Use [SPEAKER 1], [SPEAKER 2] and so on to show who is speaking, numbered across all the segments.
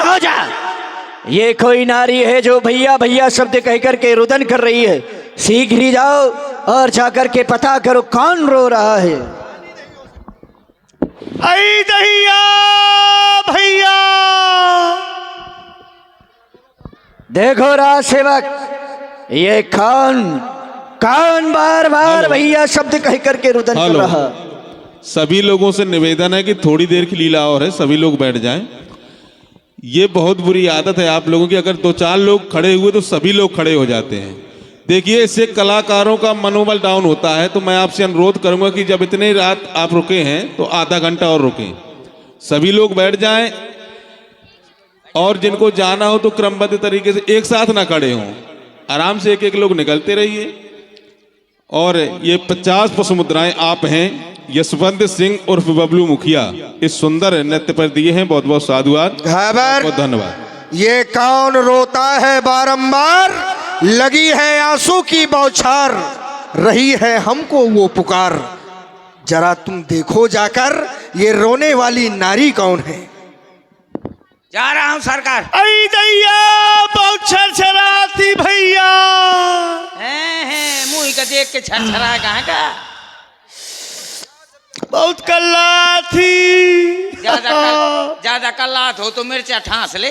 [SPEAKER 1] हो जा। ये कोई नारी है जो भैया भैया शब्द कहकर के रुदन कर रही है। शीघ्र ही जाओ और जाकर के पता करो कौन रो रहा है।
[SPEAKER 2] आई दहिया भैया।
[SPEAKER 1] देखो राज सेवक, ये कौन बार बार भैया शब्द कह करके रुदन कर रहा।
[SPEAKER 3] सभी लोगों से निवेदन है कि थोड़ी देर की लीला और है, सभी लोग बैठ जाएं। ये बहुत बुरी आदत है आप लोगों की, अगर 2-4 लोग खड़े हुए तो सभी लोग खड़े हो जाते हैं। देखिए, इससे कलाकारों का मनोबल डाउन होता है। तो मैं आपसे अनुरोध करूंगा कि जब इतने रात आप रुके हैं तो आधा घंटा और रुकें, सभी लोग बैठ जाएं। और जिनको जाना हो तो क्रमबद्ध तरीके से एक साथ ना खड़े हों, आराम से एक एक लोग निकलते रहिए। और ये 50 पुष्प मुद्राएं आप हैं यशवंत सिंह उर्फ बबलू मुखिया इस सुंदर नृत्य पर दिए हैं। बहुत बहुत साधुवाद, बहुत धन्यवाद।
[SPEAKER 4] ये कौन रोता है बारंबार, लगी है आंसू की बौछार, रही है हमको वो पुकार। जरा तुम देखो जाकर ये रोने वाली नारी कौन है।
[SPEAKER 5] जा रहा हूं सरकार।
[SPEAKER 2] आई दैया बहुत छरछराती भैया।
[SPEAKER 5] मुंह का देख के छरछरा कहाँ का।
[SPEAKER 2] बहुत कल्ला थी।
[SPEAKER 5] ज्यादा कल्लात हो तो मिर्चा ठांस ले।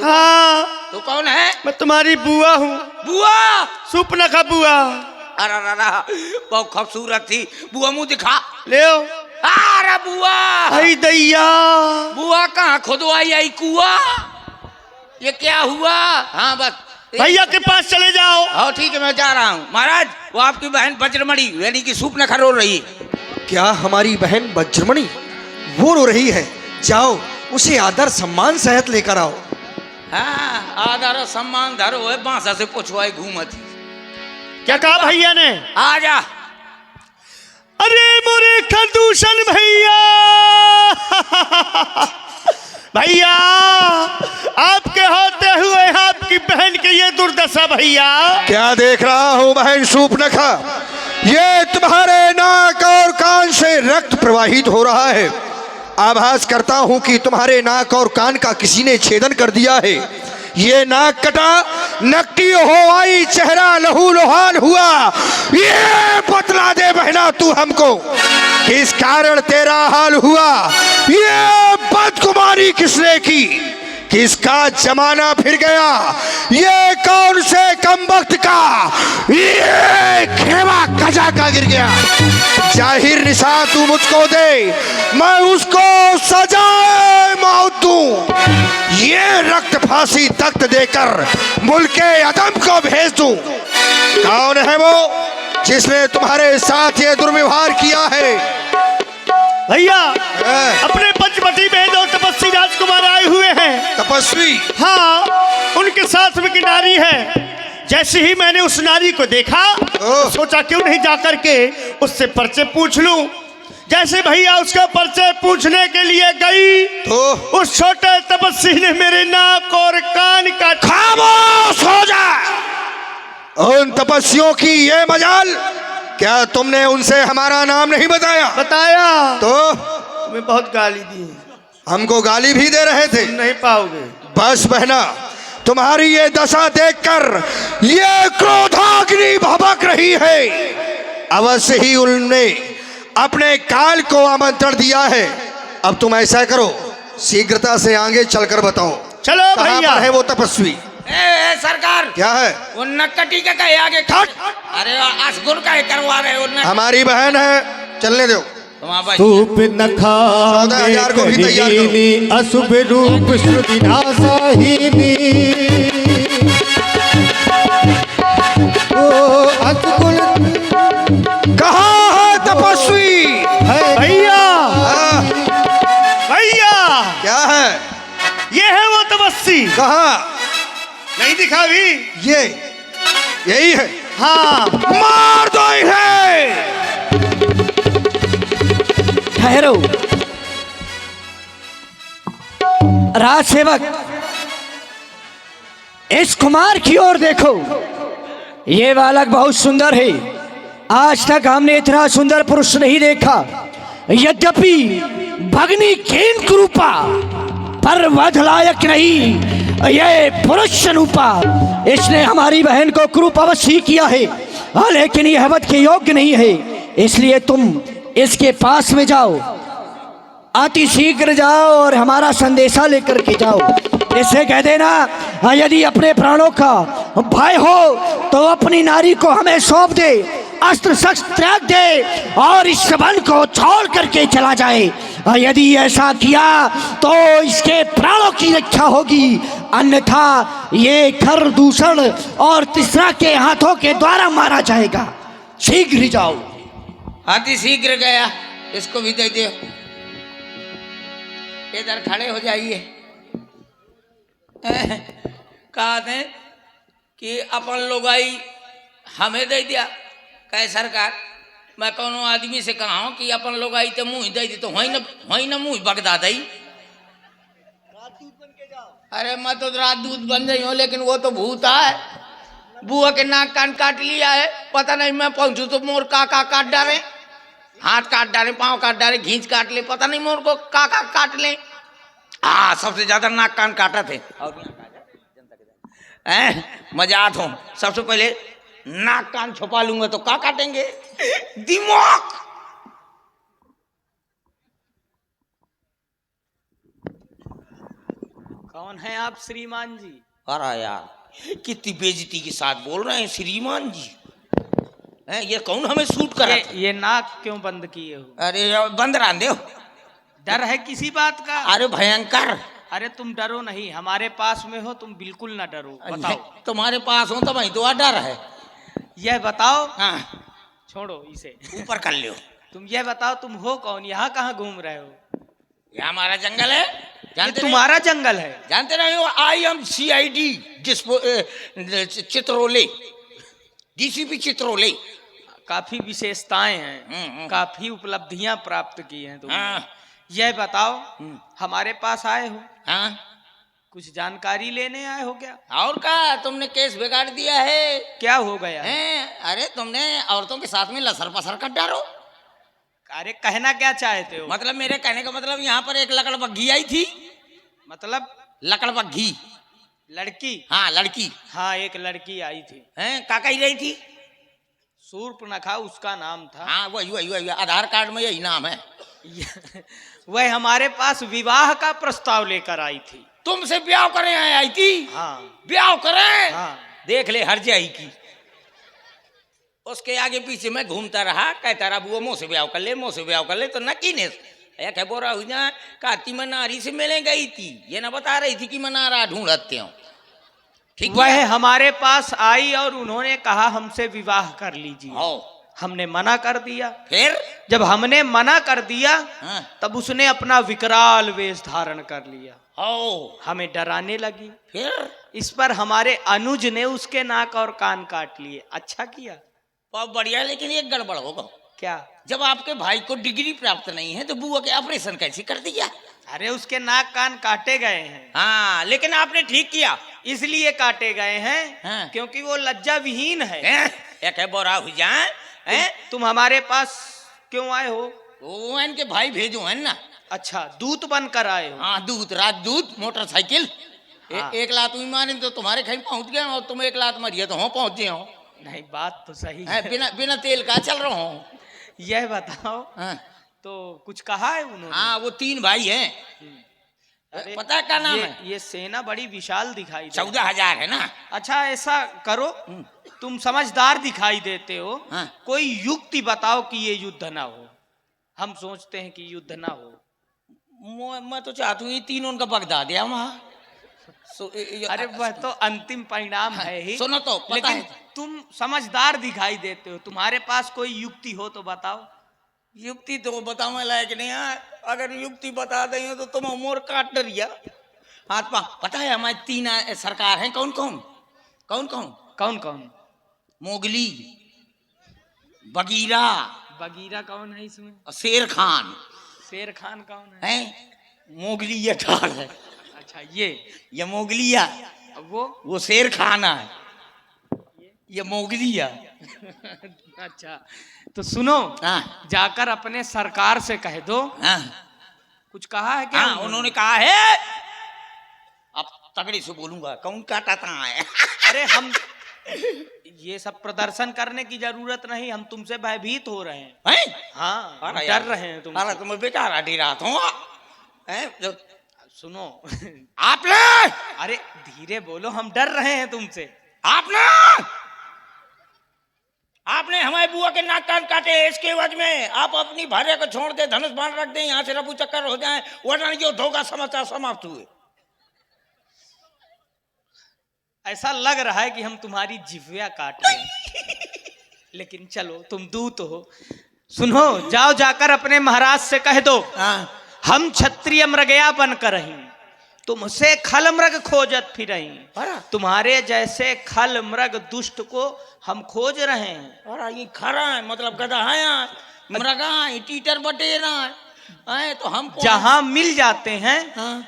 [SPEAKER 5] तू कौन है?
[SPEAKER 2] मैं तुम्हारी बुआ हूँ।
[SPEAKER 5] बुआ?
[SPEAKER 2] सुपना का बुआ।
[SPEAKER 5] अरे बहुत खूबसूरत थी बुआ, मुंह दिखा।
[SPEAKER 2] ले
[SPEAKER 5] अरे बुआ।
[SPEAKER 2] आई दैया।
[SPEAKER 5] बुआ कहाँ खुदवाई आई कुआ? ये क्या हुआ? हाँ बस
[SPEAKER 2] भैया के पास चले जाओ।
[SPEAKER 5] हाँ ठीक है, मैं जा रहा हूँ। महाराज, वो आपकी बहन वज्रमणि यानी कि सुपनखा रो रही है।
[SPEAKER 4] क्या हमारी बहन वज्रमणि वो रो रही है? जाओ उसे आदर सम्मान सहित लेकर आओ।
[SPEAKER 5] हाँ, आदर सम्मान धरो है, बांसा से पुछवाई घूमती।
[SPEAKER 2] क्या कहा भैया ने?
[SPEAKER 5] आ जा।
[SPEAKER 2] अरे मोरे खरदूषण भैया। भैया आपके होते हुए आपकी बहन की ये दुर्दशा भैया।
[SPEAKER 4] क्या देख रहा हूँ बहन शूर्पणखा, ये तुम्हारे नाक और कान से रक्त प्रवाहित हो रहा है। आभास करता हूँ कि तुम्हारे नाक और कान का किसी ने छेदन कर दिया है। ये नाक कटा, नक्की हो आई, चेहरा लहू लुहान हुआ। ये बतला दे बहना तू हमको, किस कारण तेरा हाल हुआ। ये बदकुमारी किसने की, किसका जमाना फिर गया। ये कौन से कमबख्त का ये खेमा कजा का गिर गया। जाहिर निशा तू मुझको दे, मैं उसको सजाए मौत दूं। ये रक्त फांसी तख्त देकर मुल्के अदम को भेज दूं। कौन है वो जिसने तुम्हारे साथ ये दुर्व्यवहार किया है?
[SPEAKER 2] भैया अपने पंचवटी में दो तपस्वी राजकुमार आए हुए हैं।
[SPEAKER 4] तपस्वी?
[SPEAKER 2] हाँ, उनके साथ में की नारी है। जैसे ही मैंने उस नारी को देखा सोचा क्यों नहीं जाकर के उससे परिचय पूछ लूं। जैसे भैया उसका परिचय पूछने के लिए गई तो उस छोटे तपस्वी ने मेरे नाक और कान का।
[SPEAKER 4] खामोश हो जा। उन तपस्वियों की ये मजाल, क्या तुमने उनसे हमारा नाम नहीं बताया?
[SPEAKER 2] बताया
[SPEAKER 4] तो
[SPEAKER 2] तुम्हें बहुत गाली दी।
[SPEAKER 4] हमको गाली भी दे रहे थे।
[SPEAKER 2] नहीं पाओगे।
[SPEAKER 4] बस बहना, तुम्हारी ये दशा देखकर ये क्रोधाग्नि भभक रही है। अवश्य ही उन्होंने अपने काल को आमंत्रण दिया है। अब तुम ऐसा करो, शीघ्रता से आगे चलकर बताओ
[SPEAKER 2] चलो
[SPEAKER 4] कहाँ
[SPEAKER 2] भैया।
[SPEAKER 4] पर है वो तपस्वी।
[SPEAKER 5] सरकार
[SPEAKER 4] क्या है?
[SPEAKER 5] वो नक्कटी का कहे आगे। अरे असगुन का करवा रहे हो।
[SPEAKER 4] हमारी बहन है, चलने दो।
[SPEAKER 2] सूप नखा
[SPEAKER 4] 14,000 को भी तैयार करो।
[SPEAKER 2] अशुभ रूप श्रुति नासाहिनी। ओ असगुन
[SPEAKER 4] कहाँ है तपस्वी?
[SPEAKER 2] भैया। भैया
[SPEAKER 4] क्या है?
[SPEAKER 2] ये है वो तपस्वी।
[SPEAKER 4] कहाँ?
[SPEAKER 2] नहीं दिखा भी?
[SPEAKER 4] यही है।
[SPEAKER 2] हाँ,
[SPEAKER 4] मार दो इन्हें।
[SPEAKER 1] ठहरो राज सेवक, इस कुमार की ओर देखो। ये बालक बहुत सुंदर है। आज तक हमने इतना सुंदर पुरुष नहीं देखा। यद्यपि भगनी केन कृपा पर वध लायक नहीं। ये पुरुष अनूपा, इसने हमारी बहन को क्रूप अवश्य किया है, लेकिन यह वध के योग्य नहीं है। इसलिए तुम इसके पास में जाओ, अति शीघ्र जाओ और हमारा संदेशा लेकर के जाओ। इससे कह देना, यदि अपने प्राणों का भय हो तो अपनी नारी को हमें सौंप दे, अस्त्र शस्त्र त्याग दे और इस वन को छोड़ करके चला जाए। यदि ऐसा किया तो इसके प्राणों की रक्षा होगी, अन्यथा ये खर दूषण और तीसरा के हाथों के द्वारा मारा जाएगा। शीघ्र ही जाओ।
[SPEAKER 5] अति शीघ्र गया, इसको भी दे दो। इधर खड़े हो जाइए। कहा थे कि अपन लोग आई हमें दे दिया। कहे सरकार, मैं कौन आदमी से कहा हूँ कि अपन लोग आई तो मुँह दे दी, तो वही ना मुँह बगदा दई। अरे मैं तो राजदूत बन गई हूँ, लेकिन वो तो भूत है। बुआ के नाक कान काट लिया है, पता नहीं मैं पहुंचू तो मोर काका काट डाले, हाथ काट डाले, पाँव काट डाले, घींच काट ले, पता नहीं मोर को काका काट ले। हाँ, सबसे ज्यादा नाक कान काटा थे। मजाक हो, सबसे पहले नाक कान छुपा लूंगा तो का काटेंगे? दिमाग।
[SPEAKER 6] कौन है आप श्रीमान जी?
[SPEAKER 5] अरे यार, कितनी बेइज्जती के साथ बोल रहे हैं श्रीमान जी। ये कौन हमें सूट कर?
[SPEAKER 6] ये नाक क्यों बंद किए हो?
[SPEAKER 5] अरे बंद रांधे हो।
[SPEAKER 6] डर है किसी बात का?
[SPEAKER 5] अरे भयंकर।
[SPEAKER 6] अरे तुम डरो नहीं, हमारे पास में हो, तुम बिल्कुल ना डरो। बताओ।
[SPEAKER 5] तुम्हारे पास हो तो वही तो डर है।
[SPEAKER 6] यह बताओ।
[SPEAKER 5] हाँ,
[SPEAKER 6] छोड़ो इसे,
[SPEAKER 5] ऊपर कर लो।
[SPEAKER 6] तुम यह बताओ, तुम हो कौन? यहाँ कहाँ घूम रहे हो?
[SPEAKER 5] ये हमारा जंगल है,
[SPEAKER 6] ये
[SPEAKER 5] जानते
[SPEAKER 6] तुम्हारा जंगल है?
[SPEAKER 5] जानते नहीं हो? I am CID Chitrole, DCP Chitrole.
[SPEAKER 6] काफी विशेषताएं हैं, काफी उपलब्धियां प्राप्त की हैं तुमने।
[SPEAKER 5] हाँ।
[SPEAKER 6] यह बताओ, हमारे पास आए हो,
[SPEAKER 5] हाँ,
[SPEAKER 6] कुछ जानकारी लेने आए हो क्या?
[SPEAKER 5] और का तुमने केस बिगाड़ दिया है।
[SPEAKER 6] क्या हो गया?
[SPEAKER 5] हैं? अरे तुमने औरतों के साथ में लसर पसर कर डालो।
[SPEAKER 6] अरे कहना क्या चाहते हो?
[SPEAKER 5] मतलब मेरे कहने का मतलब, यहाँ पर एक लकड़बग्घी आई थी।
[SPEAKER 6] मतलब
[SPEAKER 5] लकड़बग्घी
[SPEAKER 6] लड़की?
[SPEAKER 5] हाँ, लड़की।
[SPEAKER 6] हाँ, एक लड़की आई थी।
[SPEAKER 5] हैं? का कही रही थी?
[SPEAKER 6] शूर्पणखा उसका नाम था।
[SPEAKER 5] हाँ, वही आधार कार्ड में यही नाम है।
[SPEAKER 6] वह हमारे पास विवाह का प्रस्ताव लेकर आई थी।
[SPEAKER 5] तुमसे ब्याह करें आई थी?
[SPEAKER 6] हाँ।
[SPEAKER 5] ब्याह करें?
[SPEAKER 6] हाँ।
[SPEAKER 5] देख ले हर जाई की। उसके आगे पीछे मैं घूमता रहा, कहता रहा बुआ मुँह से ब्याह कर ले, मुँह से ब्याह कर ले। तो नकीने क्या बोरा हुई ना, काती मनारी से मिले गई थी, ये ना बता रही थी कि मनारा ढूंढते हो। ठीक,
[SPEAKER 6] वह हमारे पास आई और उन्होंने कहा हमसे विवाह कर लीजिए। हमने मना कर दिया।
[SPEAKER 5] फिर
[SPEAKER 6] जब हमने मना कर दिया,
[SPEAKER 5] हाँ।
[SPEAKER 6] तब उसने अपना विकराल वेश धारण कर लिया,
[SPEAKER 5] ओ,
[SPEAKER 6] हमें डराने लगी।
[SPEAKER 5] फिर
[SPEAKER 6] इस पर हमारे अनुज ने उसके नाक और कान काट लिए। अच्छा किया।
[SPEAKER 5] बहुत बढ़िया, लेकिन एक गड़बड़ होगा।
[SPEAKER 6] क्या?
[SPEAKER 5] जब आपके भाई को डिग्री प्राप्त नहीं है तो बुआ के ऑपरेशन कैसे कर दिया?
[SPEAKER 6] अरे उसके नाक कान काटे गए हैं।
[SPEAKER 5] हाँ, लेकिन आपने ठीक किया।
[SPEAKER 6] इसलिए काटे गए हैं,
[SPEAKER 5] हाँ।
[SPEAKER 6] क्योंकि वो लज्जा विहीन है।
[SPEAKER 5] एक है बोरा हुई जाए।
[SPEAKER 6] तुम हमारे पास क्यों आए हो?
[SPEAKER 5] वो इनके भाई भेजो है ना।
[SPEAKER 6] अच्छा, दूत बनकर आए हो?
[SPEAKER 5] हाँ, दूत, राजदूत, मोटरसाइकिल।
[SPEAKER 6] हाँ।
[SPEAKER 5] एक लात हुई मारे तो तुम्हारे कहीं पहुंच गए, और तुम एक लात मारिए तो हो पहुंच गए हो।
[SPEAKER 6] नहीं, बात तो सही
[SPEAKER 5] है,
[SPEAKER 6] है।
[SPEAKER 5] बिना तेल का चल रहा हूँ।
[SPEAKER 6] यह बताओ,
[SPEAKER 5] हाँ।
[SPEAKER 6] तो कुछ कहा है उन्होंने?
[SPEAKER 5] हाँ, वो 3 भाई हैं।
[SPEAKER 6] अरे,
[SPEAKER 5] पता है क्या नाम है?
[SPEAKER 6] ये सेना बड़ी विशाल दिखाई दे।
[SPEAKER 5] 14,000 है ना।
[SPEAKER 6] अच्छा, ऐसा करो, तुम समझदार दिखाई देते हो।
[SPEAKER 5] हाँ।
[SPEAKER 6] कोई युक्ति बताओ कि ये युद्ध ना हो। हम सोचते हैं कि युद्ध ना हो।
[SPEAKER 5] मैं तो चाहता हूँ ये तीनों का बगदा दिया वहाँ।
[SPEAKER 6] अरे वह तो अंतिम परिणाम है ही।
[SPEAKER 5] सुनो तो, पता
[SPEAKER 6] लेकिन
[SPEAKER 5] है।
[SPEAKER 6] तुम समझदार दिखाई देते हो, तुम्हारे पास कोई युक्ति हो तो बताओ।
[SPEAKER 5] युक्ति तो बताने लायक नहीं है। अगर युक्ति बता दें तो तुम मोर काट डरिया हाथ पा। पता है हमारे 3 सरकार हैं। कौन कौन? कौन कौन?
[SPEAKER 6] कौन कौन?
[SPEAKER 5] मोगली, बगीरा,
[SPEAKER 6] बगीरा कौन है इसमें?
[SPEAKER 5] और शेर खान।
[SPEAKER 6] शेर खान कौन है?
[SPEAKER 5] मोगली ये ठाड़ है।
[SPEAKER 6] अच्छा,
[SPEAKER 5] ये मोगलिया, वो शेर खान है, ये मोगलिया।
[SPEAKER 6] अच्छा, तो सुनो,
[SPEAKER 5] हाँ।
[SPEAKER 6] जाकर अपने सरकार से कह दो।
[SPEAKER 5] हाँ।
[SPEAKER 6] कुछ कहा है क्या?
[SPEAKER 5] हाँ, उन्होंने कहा है तगड़ी से बोलूंगा, कौन काटाता है?
[SPEAKER 6] अरे हम ये सब प्रदर्शन करने की जरूरत नहीं, हम तुमसे भयभीत हो रहे हैं।
[SPEAKER 5] हैं?
[SPEAKER 6] हाँ, हम
[SPEAKER 5] अरे
[SPEAKER 6] डर
[SPEAKER 5] यार,
[SPEAKER 6] रहे हैं तुमसे।
[SPEAKER 5] अरे तुम्हें बेचारा डरा हूँ।
[SPEAKER 6] सुनो
[SPEAKER 5] आपने
[SPEAKER 6] अरे धीरे बोलो, हम डर रहे हैं तुमसे।
[SPEAKER 5] आपने हमारे बुआ के नाक कान काटे, इसके एवज में आप अपनी भार्या को छोड़ दे, धनुष बाण रख दे, यहाँ से रफू चक्कर हो जाए, वरना जो धोखा समाचार समाप्त हुए।
[SPEAKER 6] ऐसा लग रहा है कि हम तुम्हारी जिह्वा काट रहे हैं। लेकिन चलो, तुम दूत हो। सुनो, जाओ जाकर अपने महाराज से कह दो हम क्षत्रिय मृगया बनकर रही, तुमसे खल मृग खोजत फिर रही। तुम्हारे जैसे खल मृग दुष्ट को हम खोज रहे हैं।
[SPEAKER 5] अरे ये खरा है, मतलब गधा है, मृगा है, टीटर बटेरा है, तो हम
[SPEAKER 6] जहां मिल जाते हैं
[SPEAKER 5] हाँ।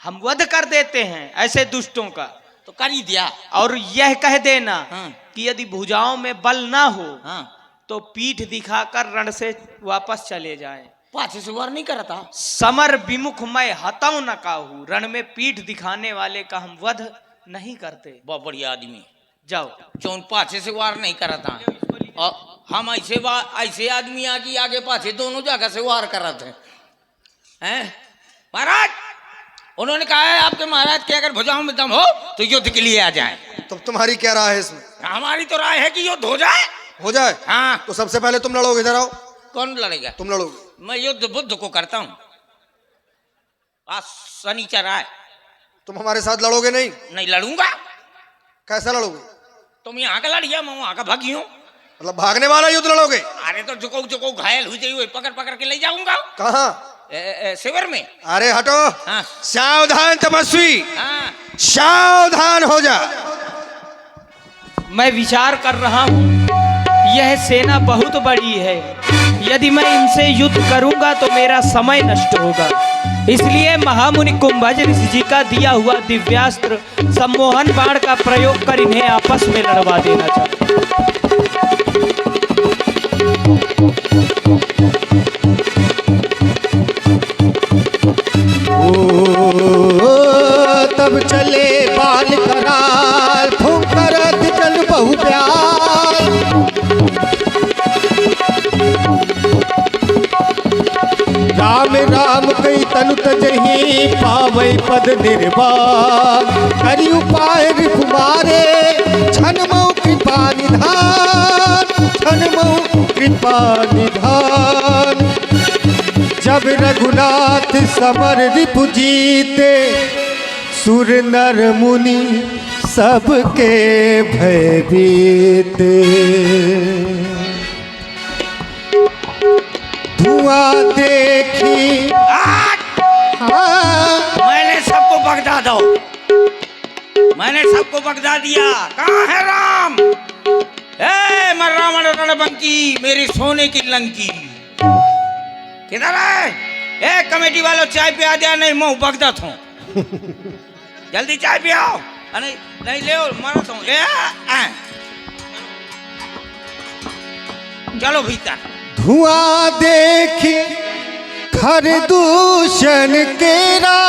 [SPEAKER 6] हम वध कर देते हैं ऐसे दुष्टों का।
[SPEAKER 5] तो कर ही दिया।
[SPEAKER 6] और यह कह देना
[SPEAKER 5] हाँ।
[SPEAKER 6] कि यदि भुजाओं में बल ना हो
[SPEAKER 5] हाँ।
[SPEAKER 6] तो पीठ दिखाकर रण से वापस चले जाएं।
[SPEAKER 5] पाछे से वार नहीं करता।
[SPEAKER 6] समर विमुख मैं हताऊ न काहू, रण में पीठ दिखाने वाले का हम वध नहीं करते।
[SPEAKER 5] बहुत बढ़िया आदमी,
[SPEAKER 6] जाओ।
[SPEAKER 5] जौन पाछे से वार नहीं करता, और हम ऐसे आदमी आगे आगे पाछे दोनों जगह से वार करते हैं। महाराज, उन्होंने कहा है आपके महाराज के अगर भुजाओं में दम हो तो युद्ध के लिए आ जाए।
[SPEAKER 4] तो तुम्हारी क्या राय है इसमें?
[SPEAKER 5] हमारी तो राय है कि युद्ध हो जाए।
[SPEAKER 4] हो जाए?
[SPEAKER 5] हाँ।
[SPEAKER 4] तो सबसे पहले तुम लड़ोगे, इधर आओ।
[SPEAKER 5] कौन लड़ेगा?
[SPEAKER 4] तुम लड़ोगे।
[SPEAKER 5] मैं युद्ध बुद्ध को करता हूँ। आज शनिचर आए।
[SPEAKER 4] तुम हमारे साथ लड़ोगे नहीं?
[SPEAKER 5] नहीं लड़ूंगा।
[SPEAKER 4] कैसा लड़ोगे?
[SPEAKER 5] तुम यहाँ का लड़िया, मैं वहां का भागी हूँ।
[SPEAKER 4] मतलब भागने वाला युद्ध लड़ोगे?
[SPEAKER 5] अरे तो जुको जुको घायल हुई हुई पकड़ पकड़ के ले जाऊंगा।
[SPEAKER 4] कहाँ?
[SPEAKER 5] शिविर में।
[SPEAKER 4] अरे हटो।
[SPEAKER 5] हाँ।
[SPEAKER 4] सावधान तपस्वी,
[SPEAKER 5] हाँ।
[SPEAKER 4] सावधान हो जा।
[SPEAKER 6] मैं विचार कर रहा हूँ, यह सेना बहुत बड़ी है, यदि मैं इनसे युद्ध करूंगा तो मेरा समय नष्ट होगा। इसलिए महामुनि कुंभज ऋषि जी का दिया हुआ दिव्यास्त्र सम्मोहन बाण का प्रयोग कर इन्हें आपस में लड़वा देना चाहता हूं।
[SPEAKER 7] तब चले बाल कराल फूंकर चल बहु प्यार। राम राम कई तनु तजही पावै पद निर्वाण। करि उपाय कुमारे छन मऊ कृपा निधान, छन मऊ कृपा निधान। जब रघुनाथ समर रिपु जीते, सुर नर मुनि सबके भयभीते। धुआं देखी
[SPEAKER 5] मैंने सबको बगदा दो, मैंने सबको बगदा दिया। कहाँ है राम? मैं रावण रणबंकी, मेरी सोने की लंकी किधर है? कमेटी वालों चाय पिया दिया, नहीं मैं बगदा हूँ। जल्दी चाय पियाओ। नहीं नहीं ले मरत हूँ। चलो भीतर।
[SPEAKER 7] धुआं देखी खरदूषण केरा,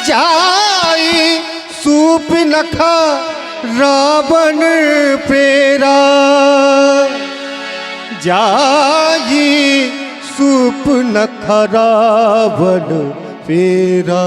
[SPEAKER 7] जाई सूप नखा रावण पेरा। जाई सूप नखा रावण पेरा।